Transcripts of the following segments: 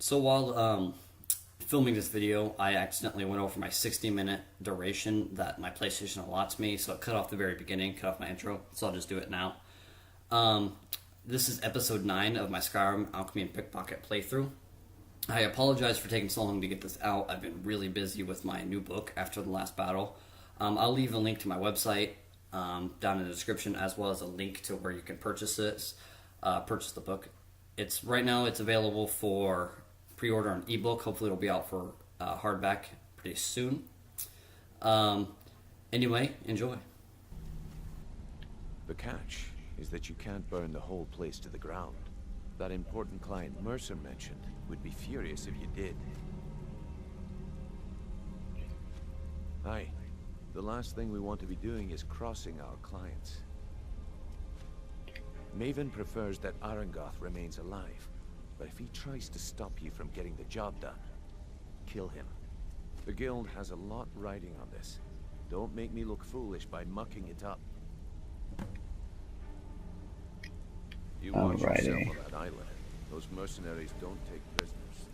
So while filming this video, I accidentally went over my 60-minute duration that my PlayStation allots me, so it cut off the very beginning, cut off my intro, so I'll just do it now. This is episode 9 of my Skyrim, Alchemy, and Pickpocket playthrough. I apologize for taking so long to get this out. I've been really busy with my new book after the last battle. I'll leave a link to my website down in the description, as well as a link to where you can purchase this, purchase the book. Right now it's available for pre-order on ebook. Hopefully it'll be out for hardback pretty soon. Anyway, enjoy. The catch is that you can't burn the whole place to the ground. That important client Mercer mentioned would be furious if you did. Aye. The last thing we want to be doing is crossing our clients. Maven prefers that Arangoth remains alive, but if he tries to stop you from getting the job done, kill him. The guild has a lot riding on this. Don't make me look foolish by mucking it up. You watch yourself on that island. Those mercenaries don't take prisoners.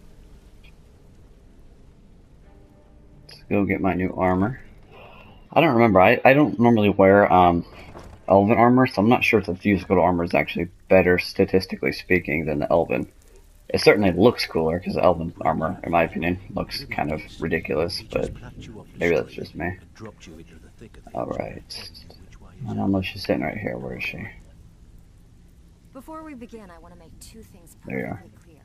Let's go get my new armor. I don't remember. I don't normally wear elven armor, so I'm not sure if the physical armor is actually better, statistically speaking, than the elven. It certainly looks cooler, because the elven armor, in my opinion, looks kind of ridiculous, but maybe that's just me. Alright. I don't know if she's sitting right here. Where is she? Before we begin, I want to make two things There you are. perfectly clear.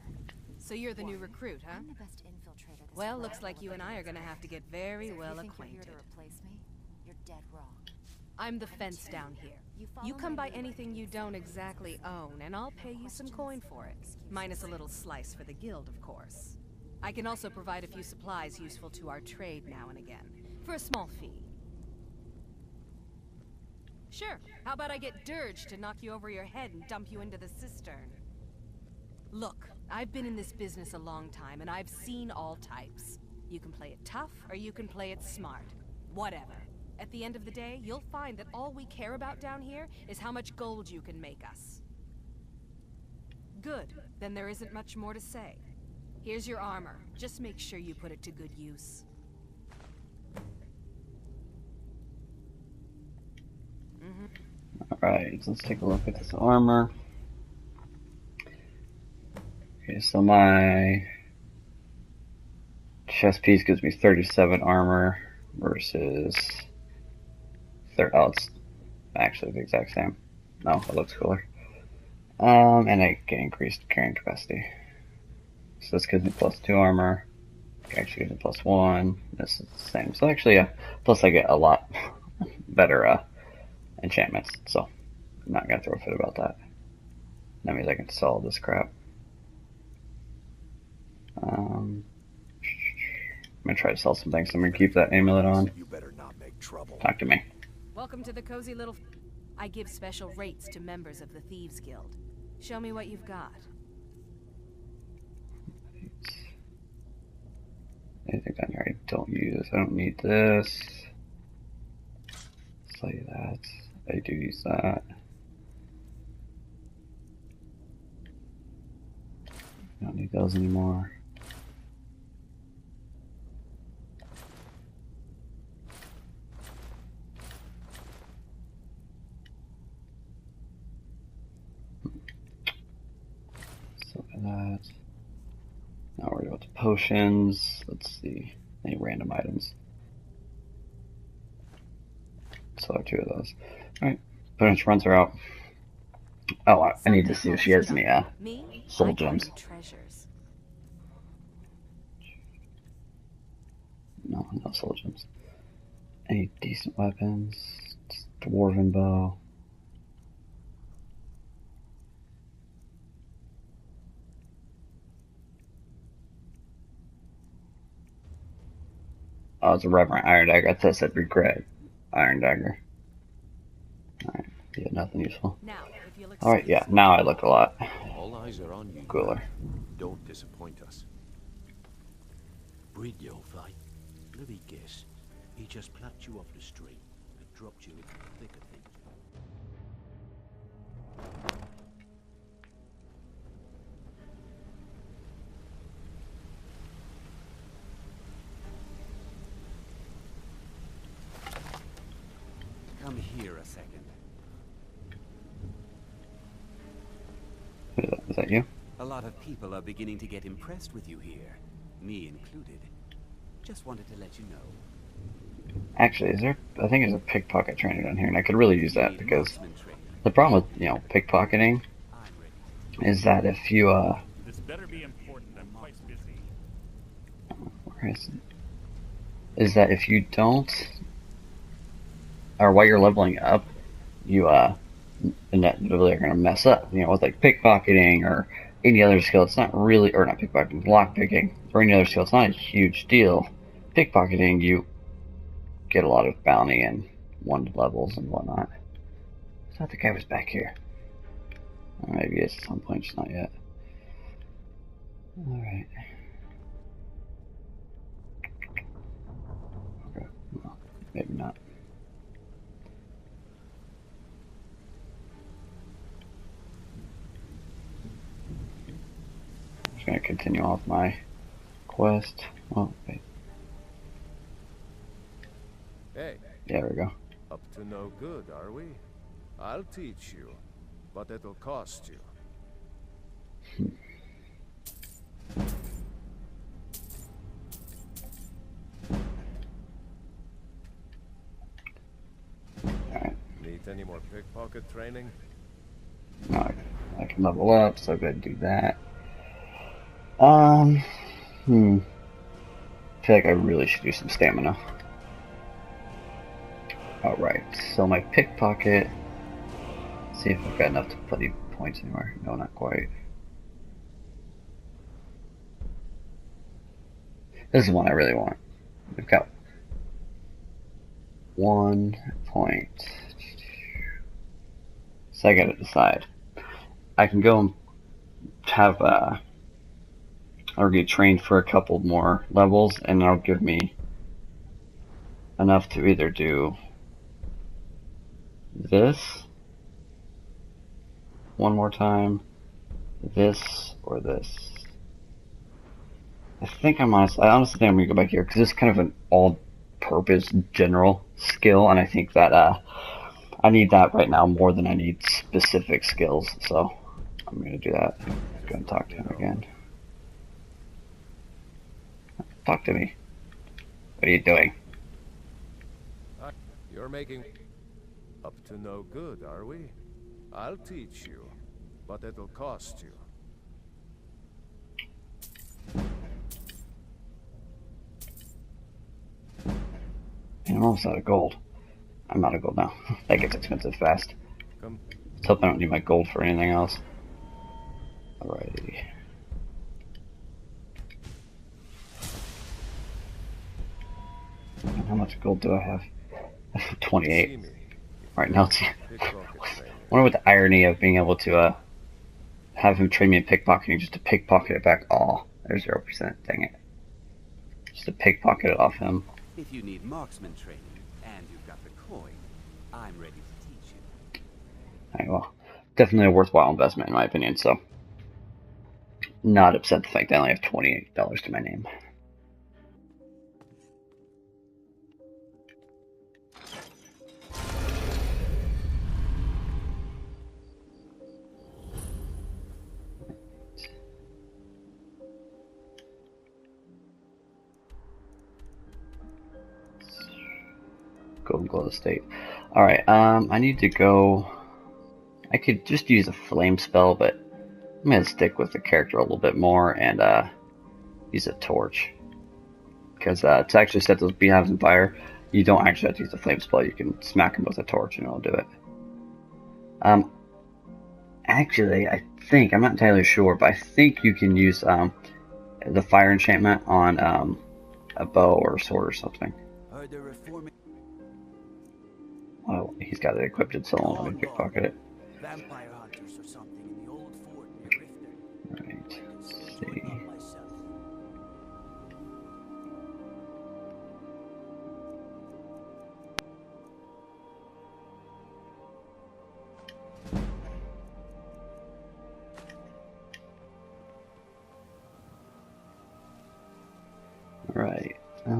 So you're the new recruit, huh? I'm the best infiltrator this Well, world looks like you and I are gonna have to get very So if well you think you're acquainted. here to replace me, you're dead wrong. I'm the fence down here. You come by anything you don't exactly own, and I'll pay you some coin for it. Minus a little slice for the guild, of course. I can also provide a few supplies useful to our trade now and again, for a small fee. Sure, how about I get Dirge to knock you over your head and dump you into the cistern? Look, I've been in this business a long time, and I've seen all types. You can play it tough, or you can play it smart. Whatever. At the end of the day, you'll find that all we care about down here is how much gold you can make us. Good. Then there isn't much more to say. Here's your armor. Just make sure you put it to good use. Alright, let's take a look at this armor. Okay, so my chest piece gives me 37 armor versus... Oh, it's actually the exact same. No, it looks cooler. And I get increased carrying capacity. So this gives me +2 armor. It actually gives me +1. This is the same. So actually, yeah. Plus I get a lot better enchantments. So I'm not gonna throw a fit about that. That means I can sell this crap. I'm gonna try to sell some things. So I'm gonna keep that amulet on. You better not make trouble. Talk to me. Welcome to the cozy little... I give special rates to members of the Thieves Guild. Show me what you've got. Anything down here I don't use. I don't need this. Sell you that. I do use that. I don't need those anymore. So that. Now we're about the potions. Let's see. Any random items. So 2 of those. Alright. Potion runs her out. Oh, I need to see if she has any soul gems. Treasures. No, no soul gems. Any decent weapons? Dwarven bow. Oh, it's a Reverent Iron Dagger. I thought it said Regret Iron Dagger. Alright, yeah, nothing useful. Alright, yeah, now I look a lot All eyes are on you. cooler. Don't disappoint us. Brillo, right? Let me guess. He just plucked you off the street and dropped you into the thick of things. Come here a second. Is that you? A lot of people are beginning to get impressed with you here, me included. Just wanted to let you know. Actually, is there? I think there's a pickpocket trainer down here, and I could really use that Need because marksman training. the problem with pickpocketing I'm ready. is that if you This better be important. I'm quite busy. where is that if you don't, or while you're leveling up, you inevitably are gonna mess up. With like pickpocketing or any other skill, it's not really, or not pickpocketing, lockpicking or any other skill. It's not a huge deal. Pickpocketing, you get a lot of bounty and one levels and whatnot. I thought the guy was back here. Or maybe he is at some point, just not yet. Alright. Okay. Well, maybe not. I'm just gonna continue off my quest. Oh, wait. Hey, There we go. up to no good, are we? I'll teach you, but it'll cost you. Alright. Need any more pickpocket training? Now I can level up, so I'm gonna do that. I feel like I really should do some stamina. Alright, so my pickpocket. See if I've got enough to put any points anywhere. No, not quite. This is one I really want. We've got 1 point. So I gotta decide. I can go and have or get trained for a couple more levels, and that'll give me enough to either do this one more time, this, or this. I honestly think I'm gonna go back here because this is kind of an all-purpose general skill, and I think that I need that right now more than I need specific skills. So I'm gonna do that. Go and talk to him again. Talk to me. What are you doing? You're making up to no good, are we? I'll teach you, but it'll cost you. I'm almost out of gold. I'm out of gold now. That gets expensive fast. Come. Let's hope I don't need my gold for anything else. Alrighty. And how much gold do I have? 28. See me. Alright, now let's see. Pickpocket training. I wonder what the irony of being able to have him train me in pickpocketing just to pickpocket it back. Oh, there's 0%. Dang it. Just to pickpocket it off him. If you need marksman training and you've got the coin, I'm ready to teach you. Alright, well, definitely a worthwhile investment in my opinion, so not upset the fact that I only have $28 to my name. Golden Glow Estate. Alright, I need to go. I could just use a flame spell, but I'm gonna stick with the character a little bit more and use a torch. Because to actually set those beehives on fire, you don't actually have to use a flame spell. You can smack them with a torch and it'll do it. Actually, I think, I'm not entirely sure, but I think you can use the fire enchantment on a bow or a sword or something. Are there reforming Oh, he's got it equipped, so let me pickpocket it. vampire hunters or something in the old fort near Riften? Right, let's Join see. them myself. Right. Let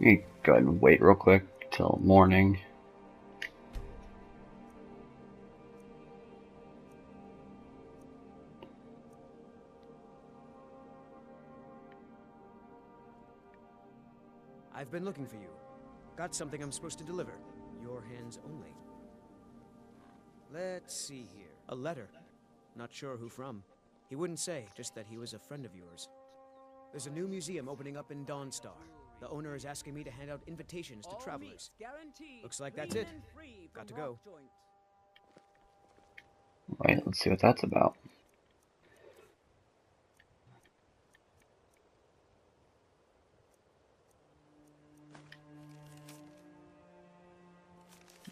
me go ahead and wait real quick till morning. I've been looking for you. Got something I'm supposed to deliver. Your hands only. Let's see here. A letter. Not sure who from. He wouldn't say, just that he was a friend of yours. There's a new museum opening up in Dawnstar. The owner is asking me to hand out invitations to travelers. Looks like that's it. Got to go. Right, let's see what that's about.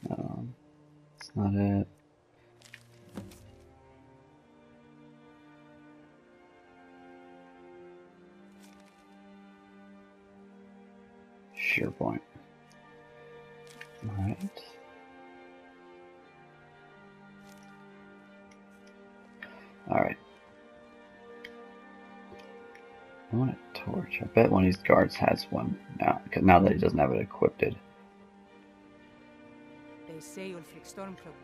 That's not it. Sheer point. Alright. Alright. I want a torch. I bet one of these guards has one now, because now that he doesn't have it equipped. They say Ulfric Stormcloak.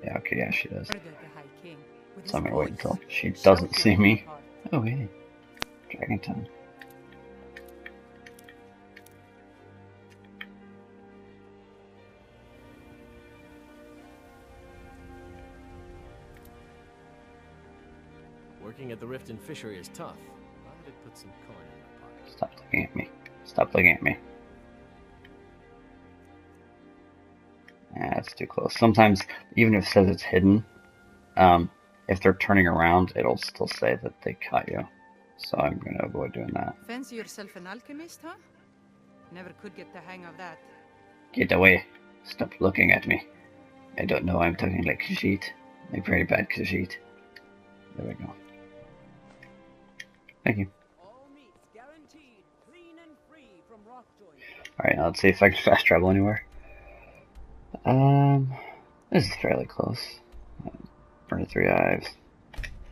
Yeah, okay, yeah, she does. Murdered the High King. With So I'm his gonna wait voice, until she shouting doesn't see from me. the heart. Oh, hey. Dragon Town. Working at the Rift and Fishery is tough. Why would it put some coin in my pocket? Stop looking at me. Stop looking at me. Yeah, it's too close. Sometimes, even if it says it's hidden, if they're turning around, it'll still say that they caught you. So I'm going to avoid doing that. Fancy yourself an alchemist, huh? Never could get the hang of that. Get away. Stop looking at me. I don't know, I'm talking like Khajiit. Like very bad Khajiit. There we go. Thank you. All meats guaranteed, clean and free from rock joint. Alright, now let's see if I can fast travel anywhere. This is fairly close. Burn the Three Eyes.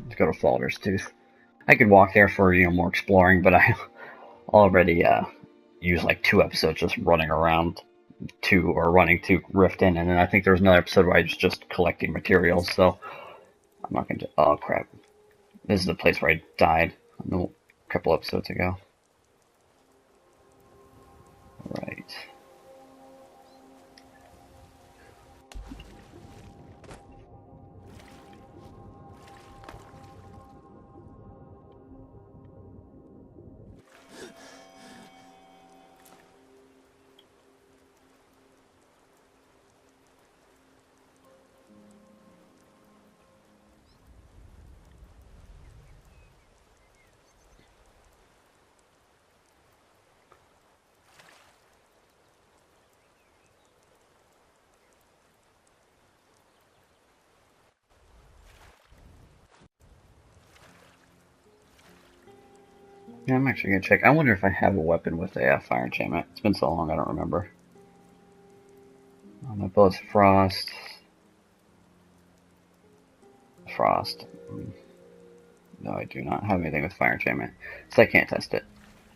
Let's go to Falder's Tooth. I could walk there for, more exploring, but I already used like 2 episodes just running around running to Rift In, and then I think there was another episode where I was just collecting materials, so I'm not gonna oh crap. This is the place where I died a couple episodes ago. Right. Yeah, I'm actually gonna check. I wonder if I have a weapon with a fire enchantment. It's been so long, I don't remember. My bullet's frost. Frost. No, I do not have anything with fire enchantment, so I can't test it.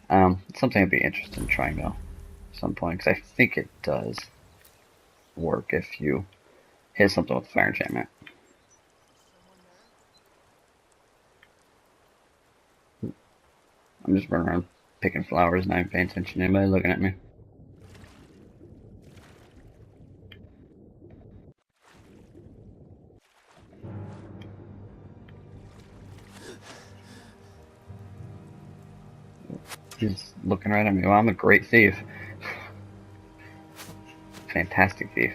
It's something I'd be interested in trying though, at some point, because I think it does work if you hit something with fire enchantment. I'm just running around picking flowers and not paying attention to anybody looking at me. He's looking right at me. Well, I'm a great thief. Fantastic thief.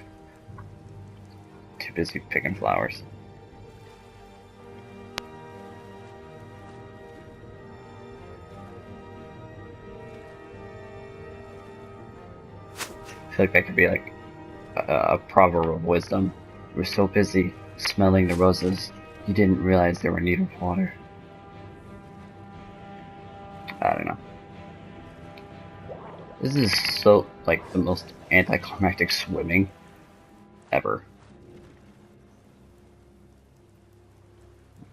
Too busy picking flowers. I feel like that could be like a proverb of wisdom. You were so busy smelling the roses, you didn't realize they were in need of water. I don't know. This is so, like, the most anticlimactic swimming ever.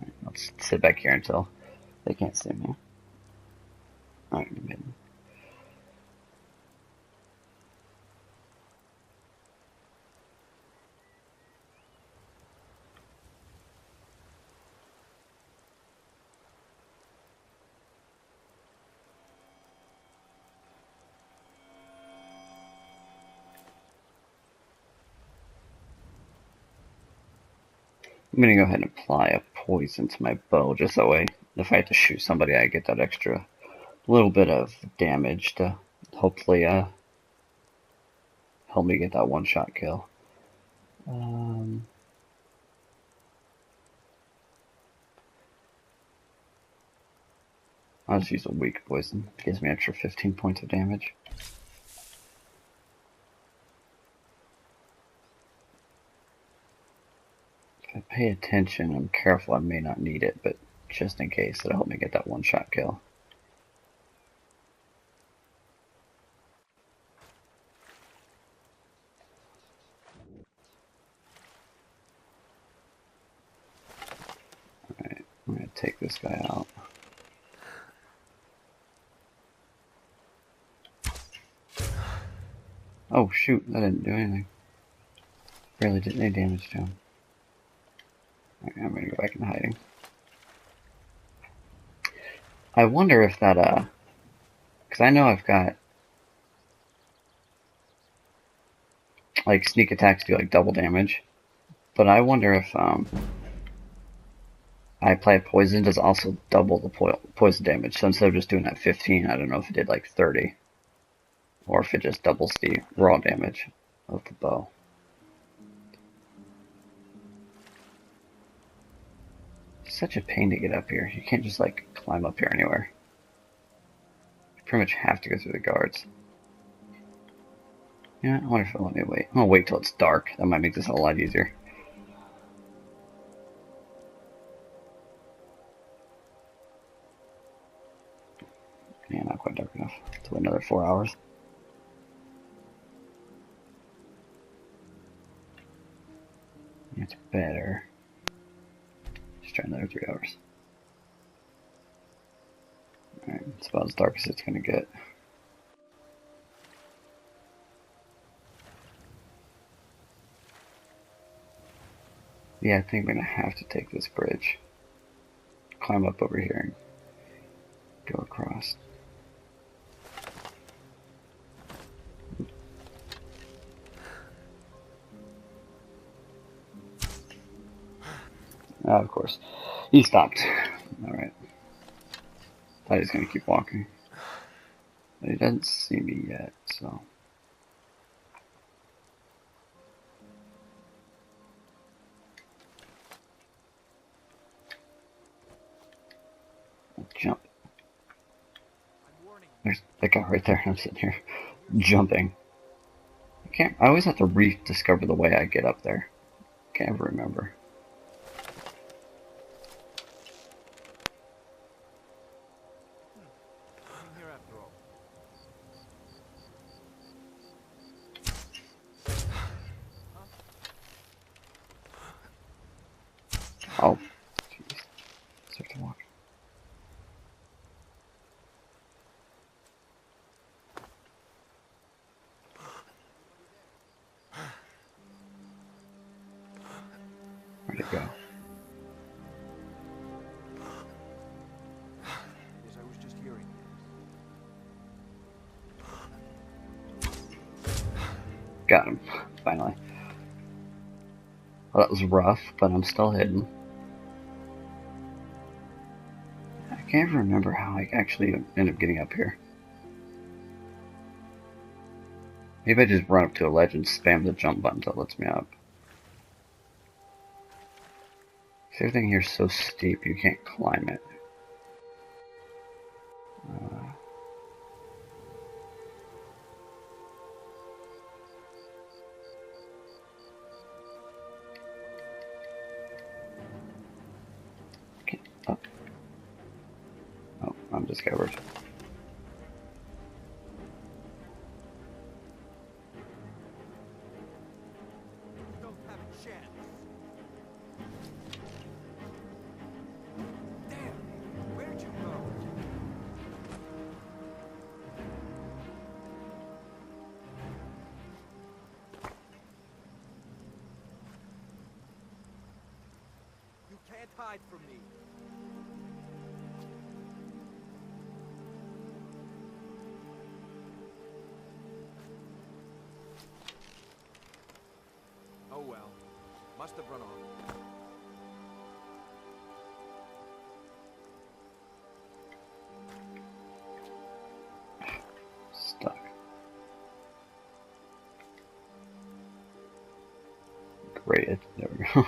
Right, let's sit back here until they can't see me. Alright, I'm gonna go ahead and apply a poison to my bow, just that way, if I have to shoot somebody, I get that extra little bit of damage to hopefully help me get that one-shot kill. I'll just use a weak poison. It gives me extra 15 points of damage. If I pay attention, I'm careful, I may not need it, but just in case, it'll help me get that one-shot kill. Alright, I'm gonna take this guy out. Oh shoot, that didn't do anything. Barely did any damage to him. Okay, I'm gonna go back into hiding. I wonder if that, because I know I've got, like, sneak attacks do, like, double damage. But I wonder if, I apply poison, does also double the poison damage. So instead of just doing that 15, I don't know if it did, like, 30. Or if it just doubles the raw damage of the bow. It's such a pain to get up here. You can't just, like, climb up here anywhere. You pretty much have to go through the guards. Yeah, I wonder if it'll let me wait. I'm gonna wait till it's dark. That might make this a lot easier. Yeah, not quite dark enough. So another 4 hours. It's better. Just try another 3 hours. Alright, it's about as dark as it's gonna get. Yeah, I think I'm gonna have to take this bridge. Climb up over here and go across. Oh, of course. He stopped. Alright. Thought he was gonna keep walking. But he doesn't see me yet, so. Jump. There's that guy right there. I'm sitting here jumping. I always have to rediscover the way I get up there. Can't ever remember. Oh, jeez. Start to walk. Where'd it go? As I was just hearing. Got him, finally. Well, that was rough, but I'm still hidden. I can't even remember how I actually ended up getting up here. Maybe I just run up to a ledge and spam the jump button until it lets me up. Everything here is so steep you can't climb it. Get up. Oh, I'm discovered. Don't have a chance. Damn, where'd you go? You can't hide from me. Oh well. Must have run off. go.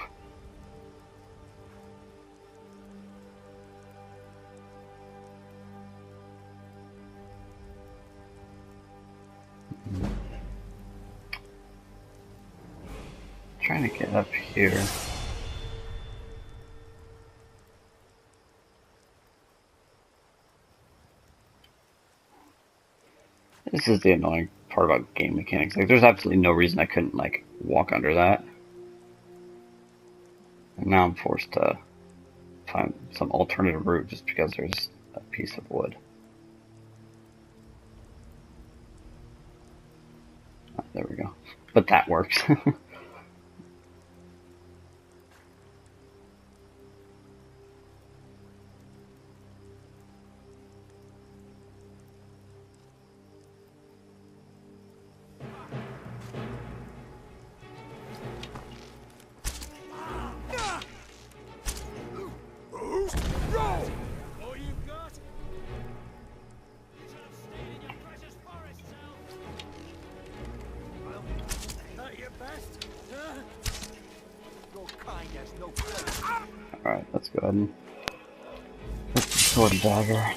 Trying to get up here. This is the annoying part about game mechanics. Like, there's absolutely no reason I couldn't, like, walk under that. And now I'm forced to find some alternative route just because there's a piece of wood. Oh, there we go. But that works. Alright, let's go ahead and put the sword and dagger.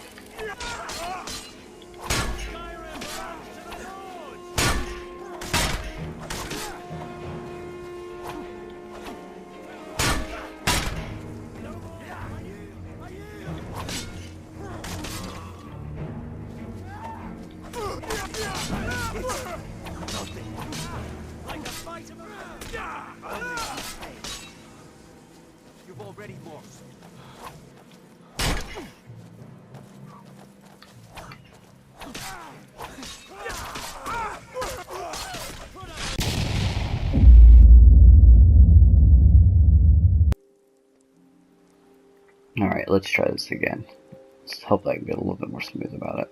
You've already lost. Alright, let's try this again. Let's hope I can get a little bit more smooth about it.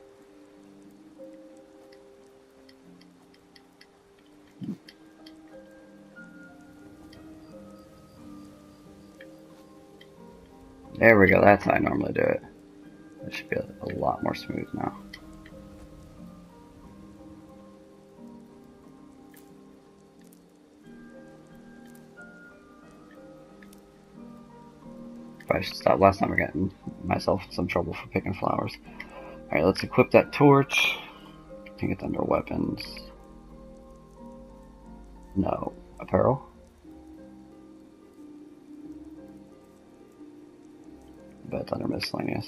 There we go, that's how I normally do it. It should be a lot more smooth now. I should stop. Last time I got myself in some trouble for picking flowers. Alright, let's equip that torch. I think it's under weapons. No. Apparel? I bet it's under miscellaneous.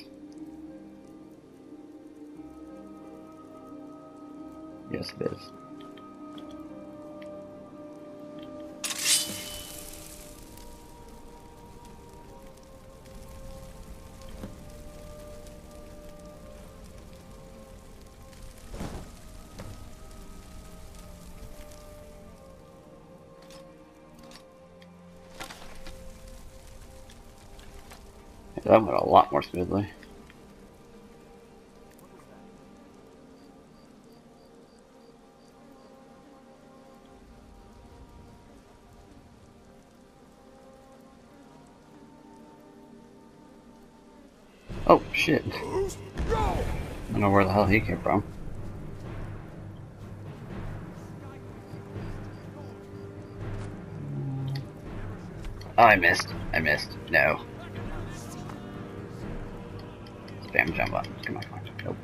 Yes, it is. That went a lot more smoothly. Oh shit. I don't know where the hell he came from. Oh, I missed. No. Spam jump up. Come on. Nope.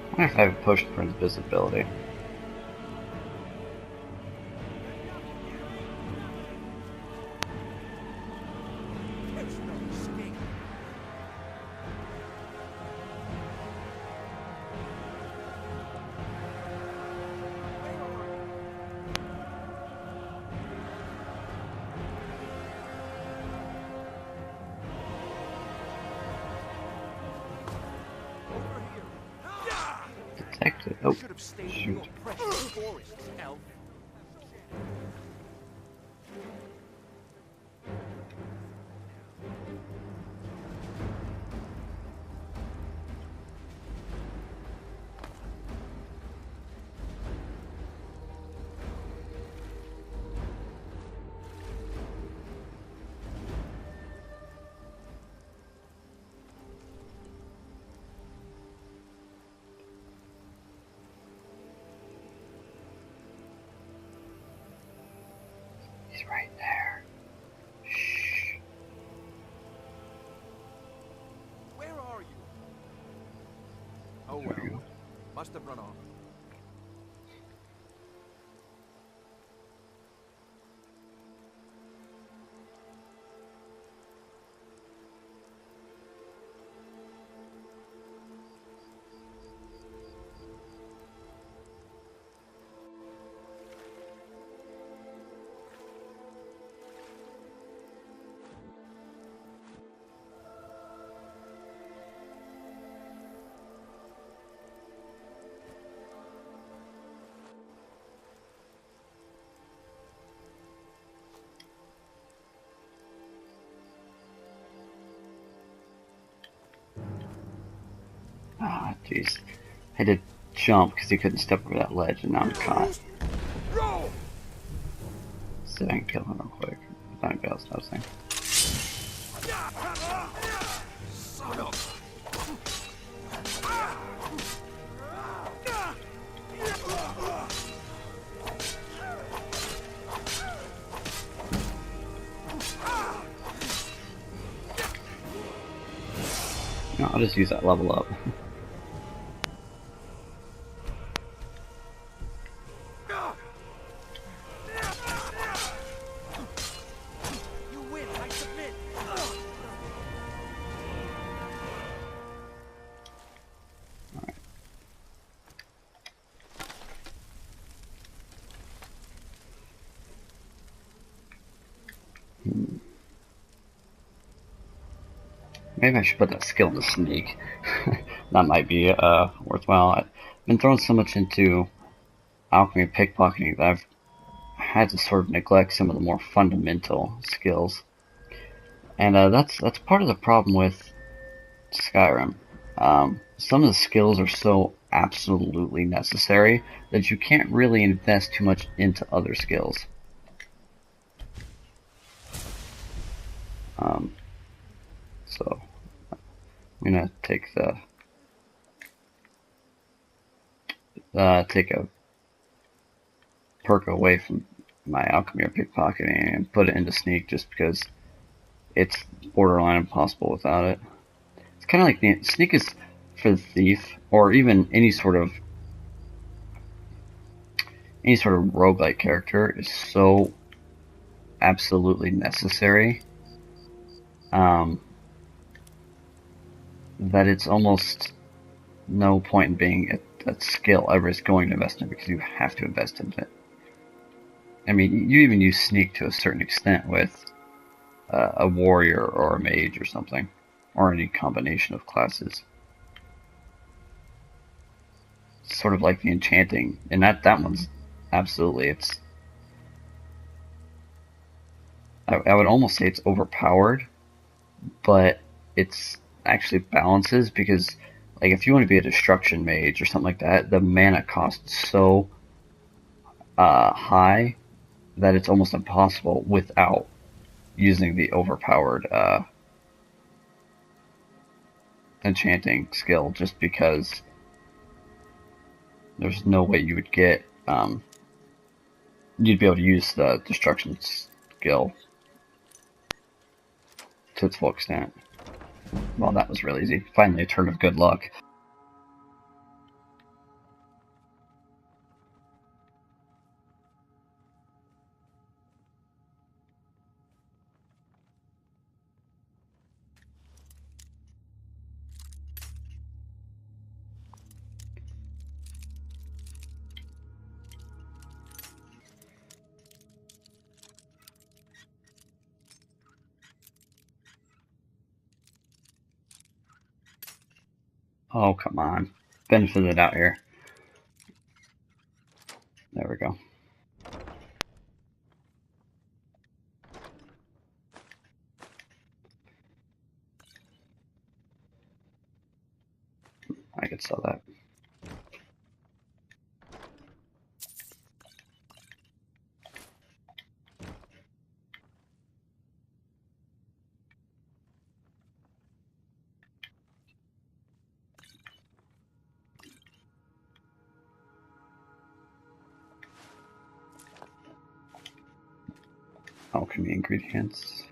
I wonder if I have pushed for invisibility. Detected. Oh, shoot. He's right there. Shh. Where are you? Oh There we well. go. Must have run off. Ah, jeez. I had to jump because he couldn't step over that ledge, and now I'm caught. Roll! See if I can kill him real quick. If anybody else knows thing. Son of... No, I'll just use that level up. You win, I submit. Maybe I should put that skill to sneak. That might be worthwhile. I've been throwing so much into alchemy pickpocketing that I've had to sort of neglect some of the more fundamental skills, and that's part of the problem with Skyrim. Some of the skills are so absolutely necessary that you can't really invest too much into other skills. So I'm gonna take take a perk away from my alchemy or pickpocketing and put it into sneak just because it's borderline impossible without it. It's kind of like sneak is for the thief or even any sort of roguelike character is so absolutely necessary that it's almost no point in being a skill ever is going to invest in it because you have to invest in it. I mean, you even use sneak to a certain extent with a warrior or a mage or something, or any combination of classes. It's sort of like the enchanting, and that one's absolutely I would almost say it's overpowered, but it's actually balances because, like, if you want to be a destruction mage or something like that, the mana cost is so high that it's almost impossible without using the overpowered enchanting skill, just because there's no way you would get you'd be able to use the destruction skill to its full extent. Well, that was really easy. Finally, a turn of good luck. Oh, come on. Benefited out here. There we go. I could sell that. alchemy ingredients.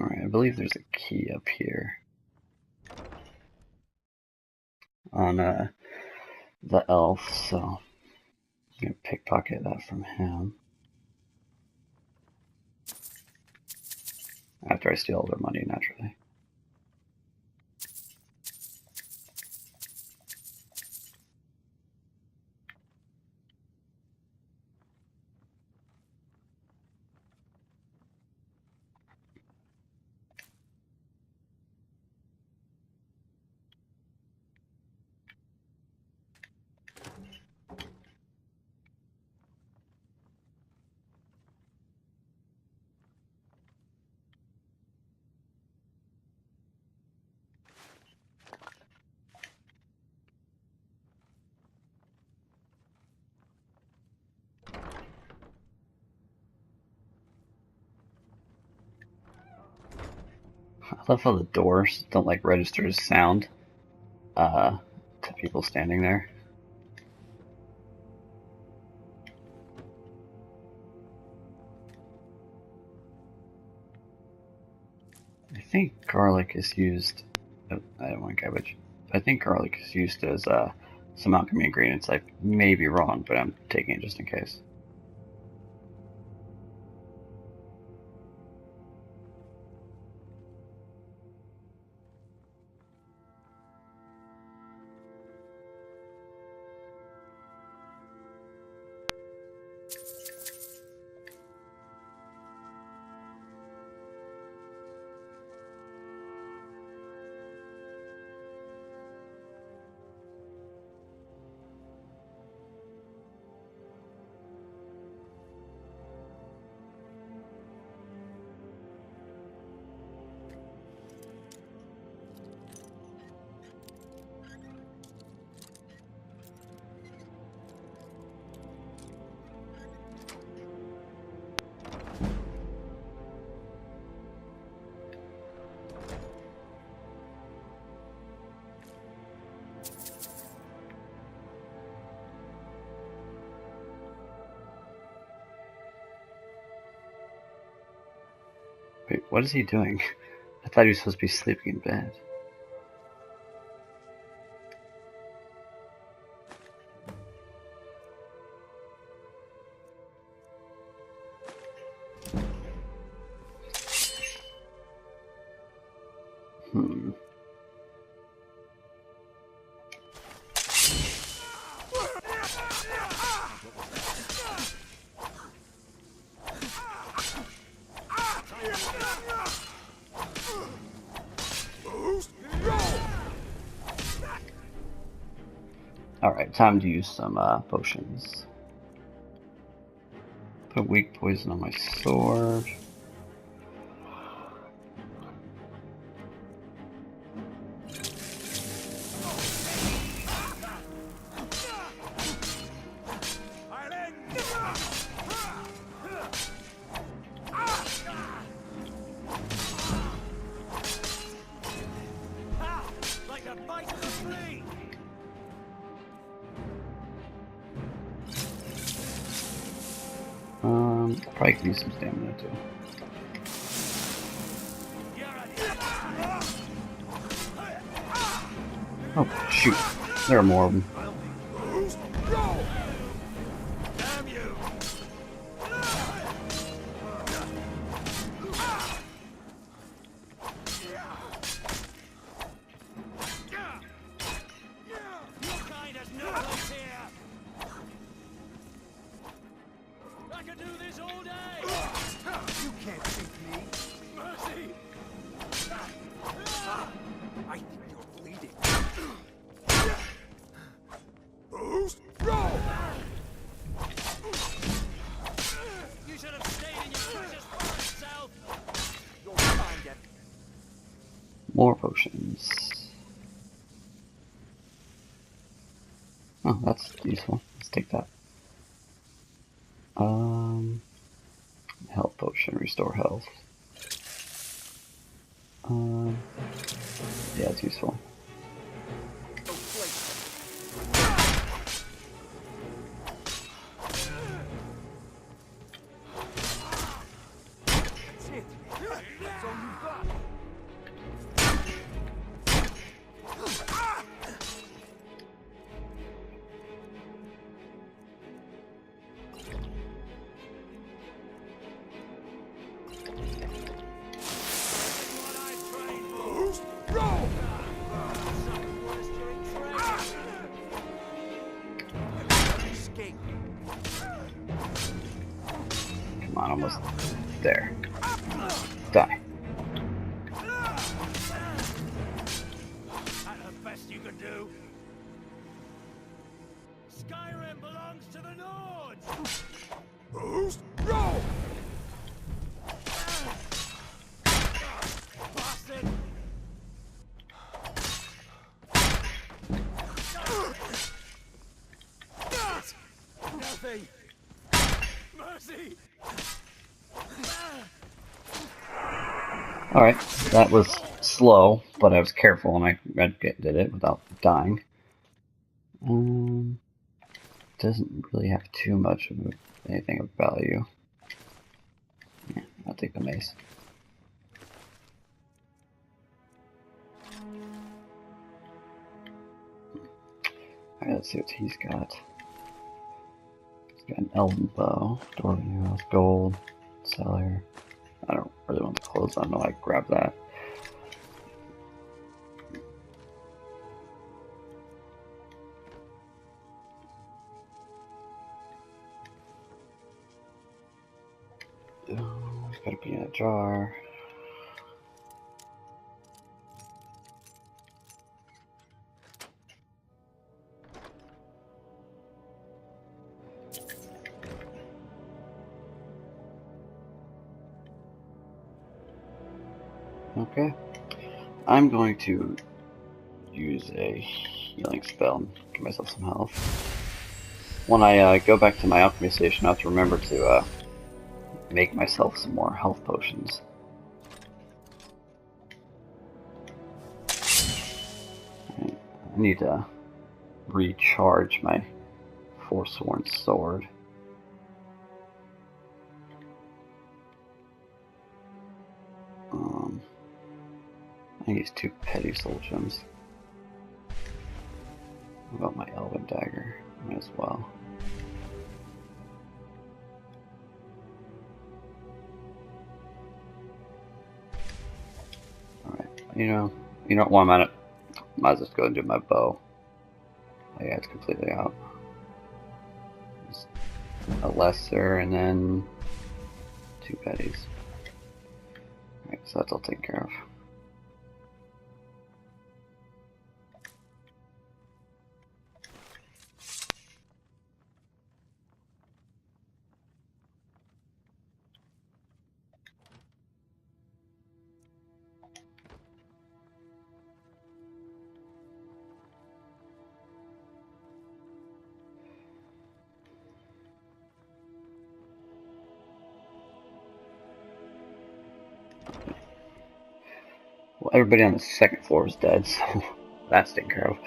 Alright, I believe there's a key up here on the elf, so I'm gonna pickpocket that from him. After I steal all their money, naturally. I love how the doors don't like register as sound to people standing there. I think garlic is used. Oh, I don't want cabbage. I think garlic is used as some alchemy ingredients. I may be wrong, but I'm taking it just in case. Wait, what is he doing? I thought he was supposed to be sleeping in bed. Alright, time to use some potions. Put weak poison on my sword. Probably could use some stamina too. Oh shoot, there are more of them. potions. Oh, that's useful. Let's take that. Health potion, restore health. Yeah, it's useful. Come on, almost there. Die. That's the best you can do. Skyrim belongs to the Nords. Boost, roll. Bastard. Nothing. Mercy. Alright, that was slow, but I was careful and I did it without dying. Doesn't really have too much of anything of value. Yeah, I'll take the mace. Alright, let's see what he's got. He's got an elven bow, dwarven house, gold, cellar. I don't really want the clothes on, no, I grab that. Oh, it's gotta be in a jar. Okay. I'm going to use a healing spell and give myself some health. When I go back to my alchemy station, I have to remember to make myself some more health potions. Right. I need to recharge my Forsworn sword. I use 2 petty soul gems. What about my elven dagger as well? Alright, you know what, while I'm at it, might as well just go and do my bow. Oh yeah, it's completely out. Just a lesser and then 2 petties. Alright, so that's all taken care of. Well, everybody on the 2nd floor is dead, so that's taken care of.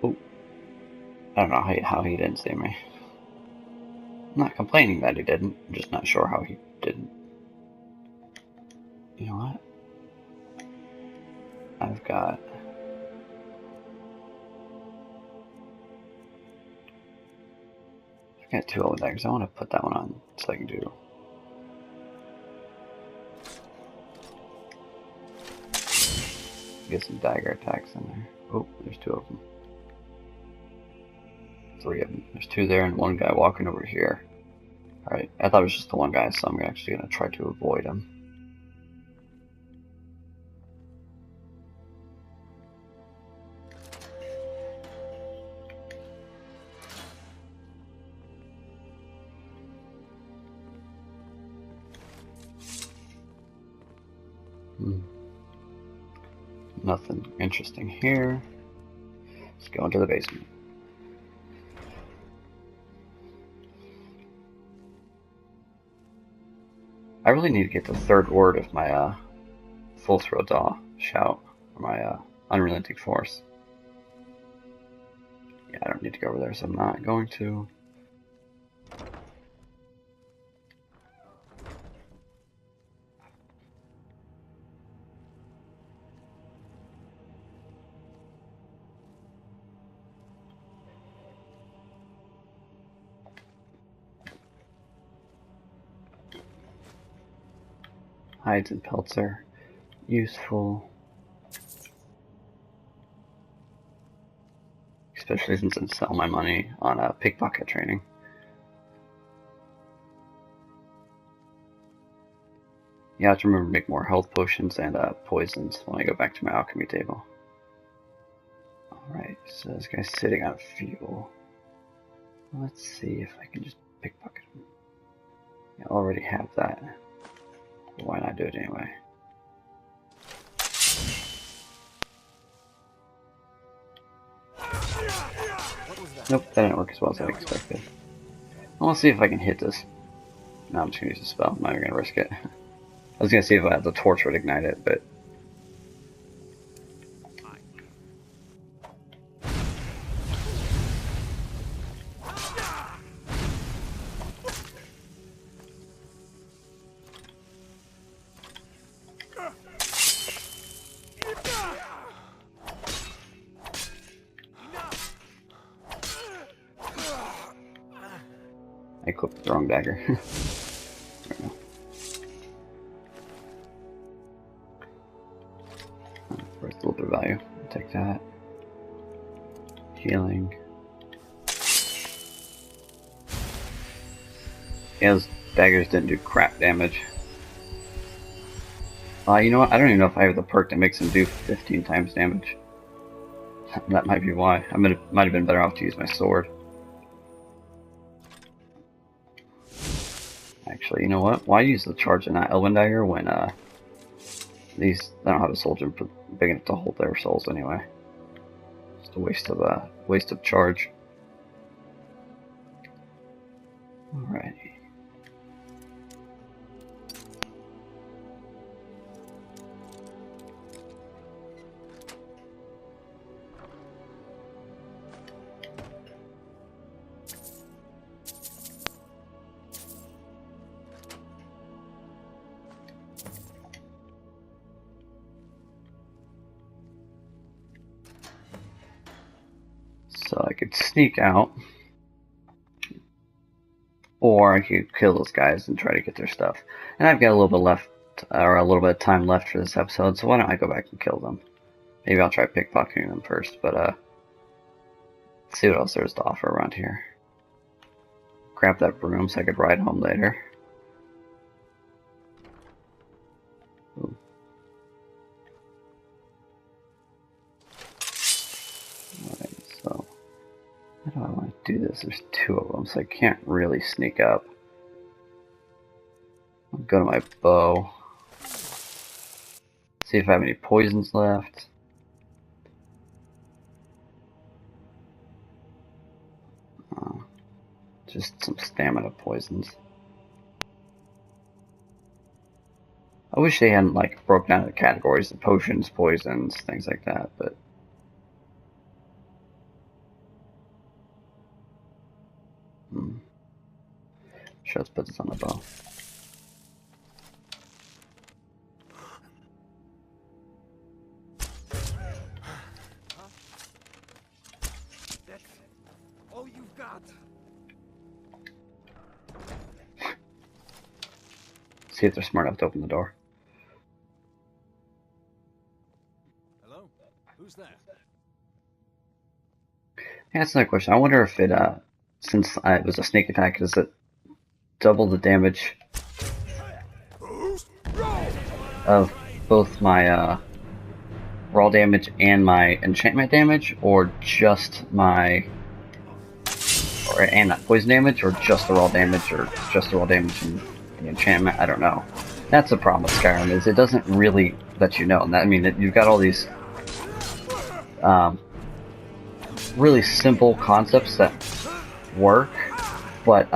Oh, I don't know how he didn't see me. I'm not complaining that he didn't, I'm just not sure how he didn't. You know what? I've got... I've got 2 elven daggers. I want to put that one on so I can do... get some dagger attacks in there. Oh, there's 2 of them. 3 of them. There's 2 there and 1 guy walking over here. Alright, I thought it was just the 1 guy, so I'm actually going to try to avoid him. Nothing interesting here. Let's go into the basement. I really need to get the third word of my full throat daw shout, or my unrelenting force. Yeah, I don't need to go over there, so I'm not going to. Hides and pelts are useful, especially since I sell my money on pickpocket training. Yeah, I have to remember to make more health potions and poisons when I go back to my alchemy table. Alright, so this guy's sitting on fuel. Let's see if I can just pickpocket him. I already have that. Why not do it anyway? Nope, that didn't work as well as I expected. I want to see if I can hit this. No, I'm just going to use a spell. I'm not even going to risk it. I was going to see if the torch would ignite it, but... I clipped the wrong dagger. There we go. Worth a little bit of value. I'll take that. Healing. Yeah, those daggers didn't do crap damage. You know what? I don't even know if I have the perk that makes them do 15 times damage. That might be why. I might have been better off to use my sword. Actually, you know what? Why use the charge in that Elven dagger when these I don't have a soul gem big enough to hold their souls anyway? Just a waste of charge. Alrighty. So I could sneak out, or I could kill those guys and try to get their stuff. And I've got a little bit left, or a little bit of time left for this episode, so why don't I go back and kill them? Maybe I'll try pickpocketing them first, but let's see what else there's to offer around here. Grab that broom so I could ride home later. Ooh. Alright, so how do I want to do this? There's two of them, so I can't really sneak up. I'll go to my bow. See if I have any poisons left. Just some stamina poisons. I wish they hadn't like broken down the categories of potions, poisons, things like that, but sure, let's put this on the bow. That's all you've got. See if they're smart enough to open the door. Hello? Who's that? Yeah, that's another question. I wonder if it, since it was a sneak attack, does it double the damage of both my raw damage and my enchantment damage, or just my, and not poison damage, or just the raw damage, or just the raw damage and the enchantment? I don't know. That's the problem with Skyrim, is it doesn't really that you know. And that, I mean, you've got all these really simple concepts that work, but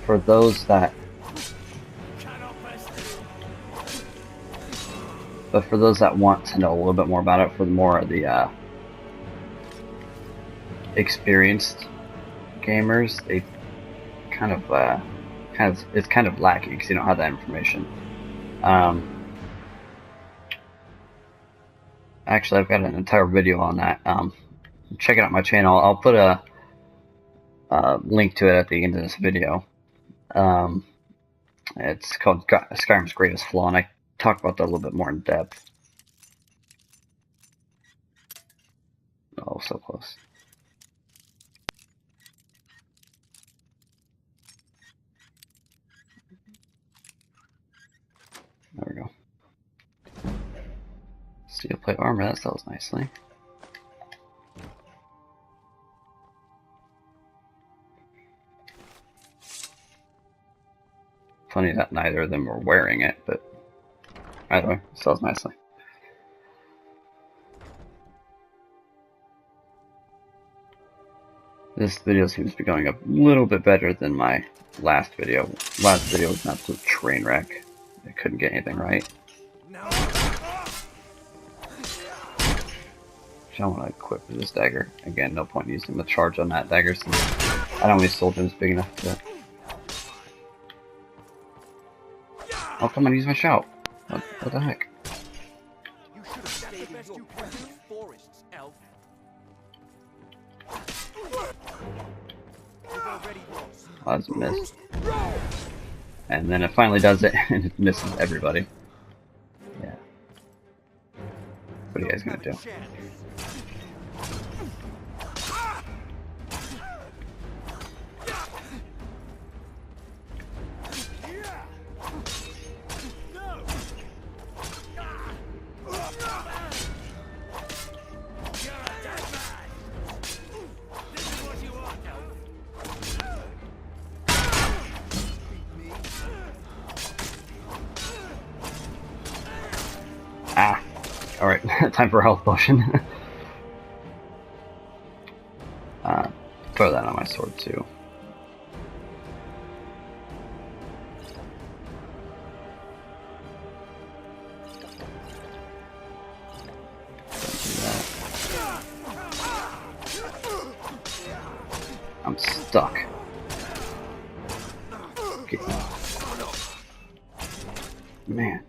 for those that want to know a little bit more about it, for the more of the experienced gamers, they it's kind of lacking because you don't have that information. Actually, I've got an entire video on that. Check it out on my channel. I'll put a link to it at the end of this video. It's called Skyrim's Greatest Flaw, and I talk about that a little bit more in depth. Oh, so close. There we go. Steel plate armor, that sells nicely. Funny that neither of them were wearing it, but either way, it sells nicely. This video seems to be going a little bit better than my last video. Last video was an absolute train wreck. I couldn't get anything right. I want to equip this dagger. Again, no point using the charge on that dagger since I don't have any soul gems big enough to... Oh, come on, use my shout. What the heck? You should have stayed in your forests, elf. Oh, that's a miss. And then it finally does it, and it misses everybody. Yeah. What are you guys gonna do? Ah! Alright, time for a health potion. Throw that on my sword too. I'm stuck. Okay. Man.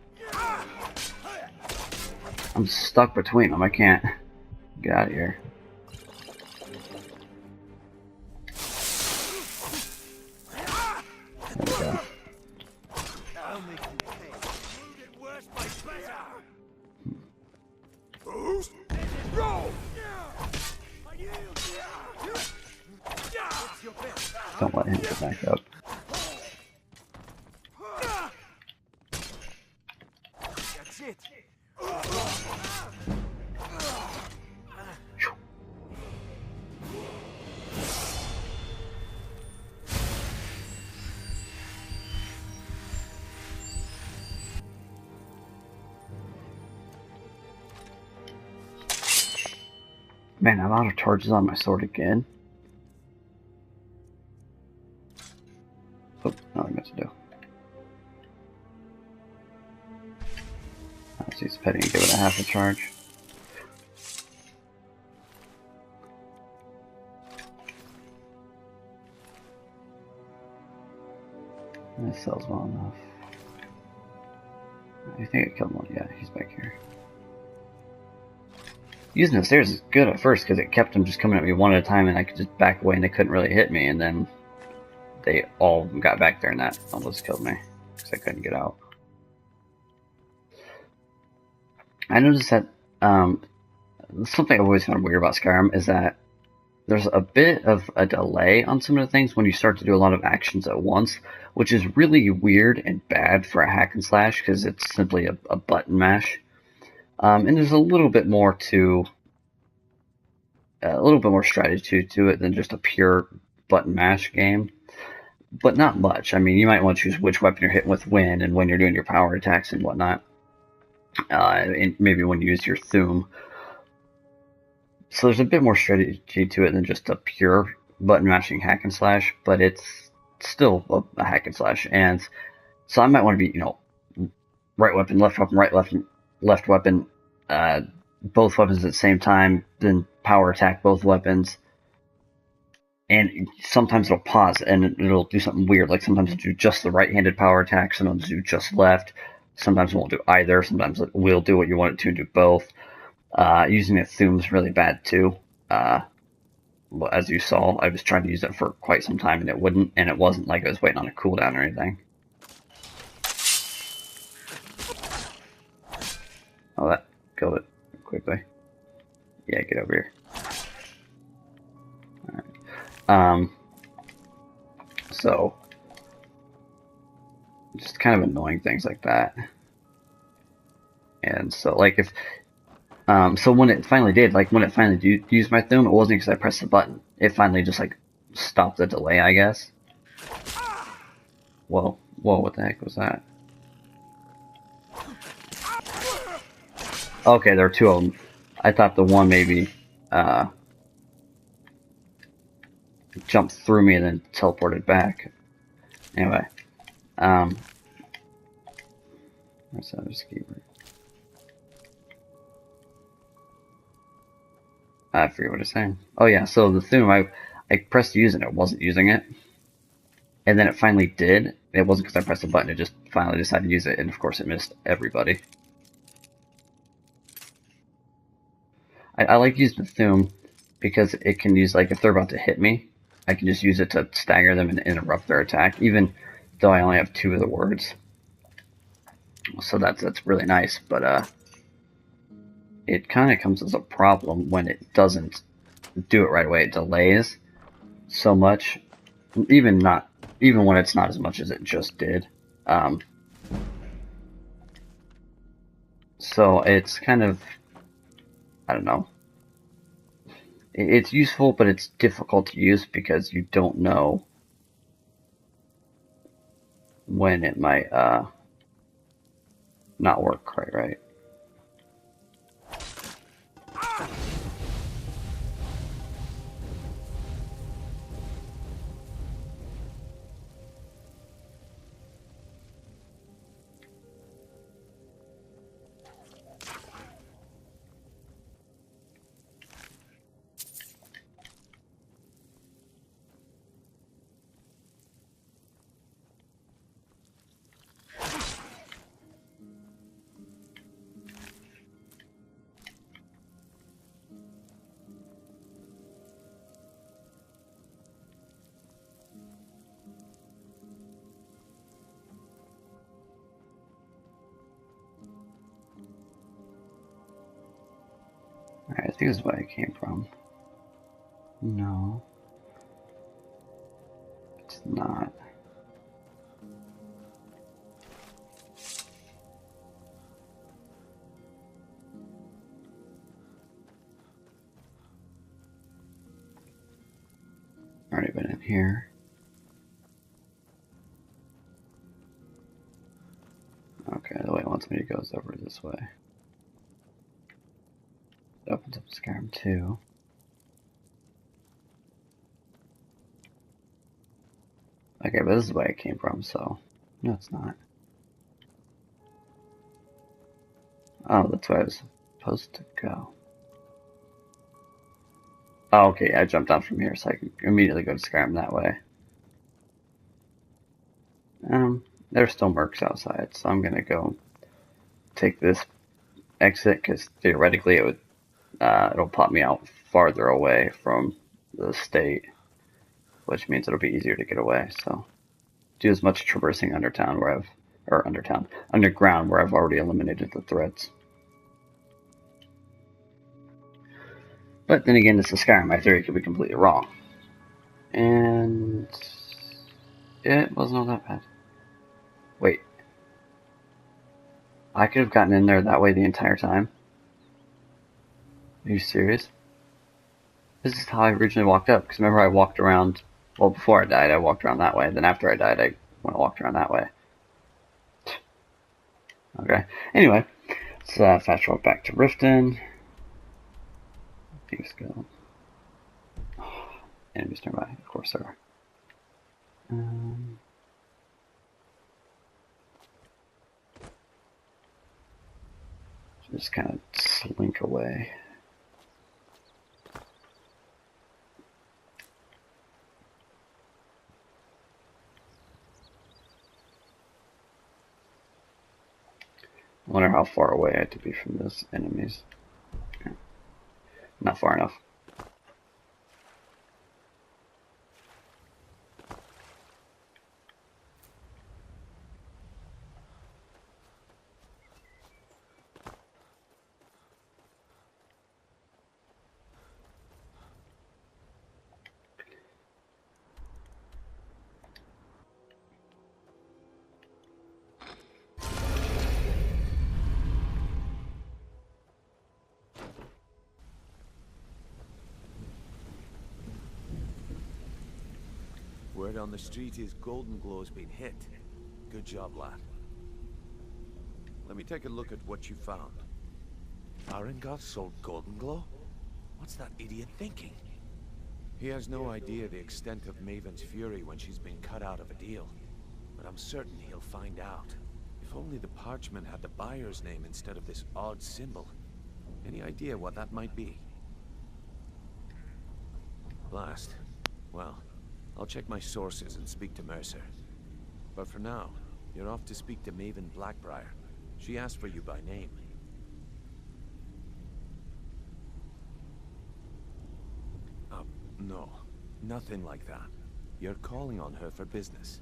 I'm stuck between them. I can't get out of here. There we go. Don't let him get back up. That's it. Man, I'm out of charges on my sword again. Oh, no, I meant to do. Let's use petty and give it a half a charge. This sells well enough. I think I killed one. Yeah, he's back here. Using the stairs is good at first because it kept them just coming at me one at a time and I could just back away and they couldn't really hit me, and then they all got back there and that almost killed me because I couldn't get out. I noticed that something I've always found weird about Skyrim is that there's a bit of a delay on some of the things when you start to do a lot of actions at once, which is really weird and bad for a hack and slash because it's simply a button mash. And there's a little bit more strategy to it than just a pure button mash game, but not much. I mean, you might want to choose which weapon you're hitting with when and when you're doing your power attacks and whatnot. and maybe when you use your Thum. So there's a bit more strategy to it than just a pure button mashing hack and slash, but it's still a hack and slash. And so I might want to be, right weapon, left weapon, both weapons at the same time, then power attack both weapons. And sometimes it'll pause and it'll do something weird. Like sometimes it'll do just the right-handed power attack, sometimes it'll do just left, sometimes it won't do either, sometimes it will do what you want it to and do both. Using a Thum is really bad too. Well, as you saw, I was trying to use it for quite some time and it wouldn't, and it wasn't like I was waiting on a cooldown or anything. Oh, that killed it quickly. Yeah, get over here. Alright. So, just kind of annoying things like that. And so, like, so when it finally did, like, when it finally used my Thum, it wasn't because I pressed the button. It finally just, like, stopped the delay, I guess. Whoa, what the heck was that? Okay, there are two of them. I thought the one maybe, jumped through me and then teleported back. Anyway, where's that other keeper? I forget what it's saying. Oh yeah, so the Thum, I pressed use and it wasn't using it. And then it finally did. It wasn't because I pressed the button, it just finally decided to use it, and of course it missed everybody. I like using the Thum because it can use, like, if they're about to hit me, I can just use it to stagger them and interrupt their attack, even though I only have 2 of the words. So that's really nice, but it kind of comes as a problem when it doesn't do it right away. It delays so much, even when it's not as much as it just did. So it's kind of, I don't know. It's useful, but it's difficult to use because you don't know when it might not work quite right. Alright, I think this is where I came from. No. It's not. Already been in here. Okay, the way it wants me to go is over this way. It opens up Skyrim 2. Okay, but this is the way I came from, so no, it's not. Oh, that's where I was supposed to go. Oh, okay, I jumped out from here, so I can immediately go to Skyrim that way. There's still mercs outside, so I'm gonna go take this exit, because theoretically it would, it'll pop me out farther away from the state, which means it'll be easier to get away, so do as much traversing underground where I've already eliminated the threats. But then again, this is Skyrim. My theory could be completely wrong. And it wasn't all that bad. Wait. I could have gotten in there that way the entire time? Are you serious? This is how I originally walked up, because remember I walked around, well, before I died I walked around that way, then after I died I walked around that way. Okay. Anyway, Let's fast forward back to Riften. Things go. Enemies nearby, of course there are. Just kind of slink away. I wonder how far away I have to be from those enemies. Okay. Not far enough. Word on the street is Golden Glow's been hit. Good job, lad. Let me take a look at what you found. Arengoth sold Golden Glow? What's that idiot thinking? He has no idea the extent of Maven's fury when she's been cut out of a deal. But I'm certain he'll find out. If only the parchment had the buyer's name instead of this odd symbol. Any idea what that might be? Blast. Well, I'll check my sources and speak to Mercer. But for now, you're off to speak to Maven Blackbriar. She asked for you by name. No. Nothing like that. You're calling on her for business.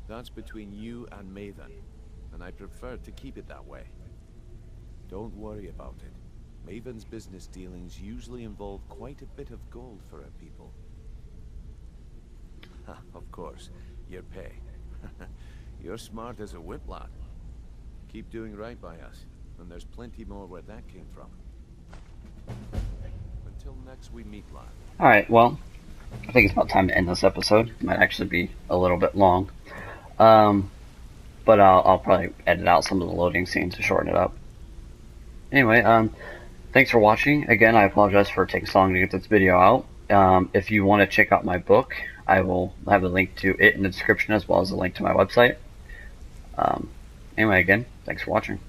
That's between you and Maven, and I prefer to keep it that way. Don't worry about it. Maven's business dealings usually involve quite a bit of gold for her people. Of course, your pay. You're smart as a whip, lad. Keep doing right by us, and there's plenty more where that came from. Until next we meet, lad. Alright, well, I think it's about time to end this episode. It might actually be a little bit long. But I'll probably edit out some of the loading scenes to shorten it up. Anyway, thanks for watching. Again, I apologize for taking so long to get this video out. If you want to check out my book, I will have a link to it in the description as well as a link to my website. Anyway, again, thanks for watching.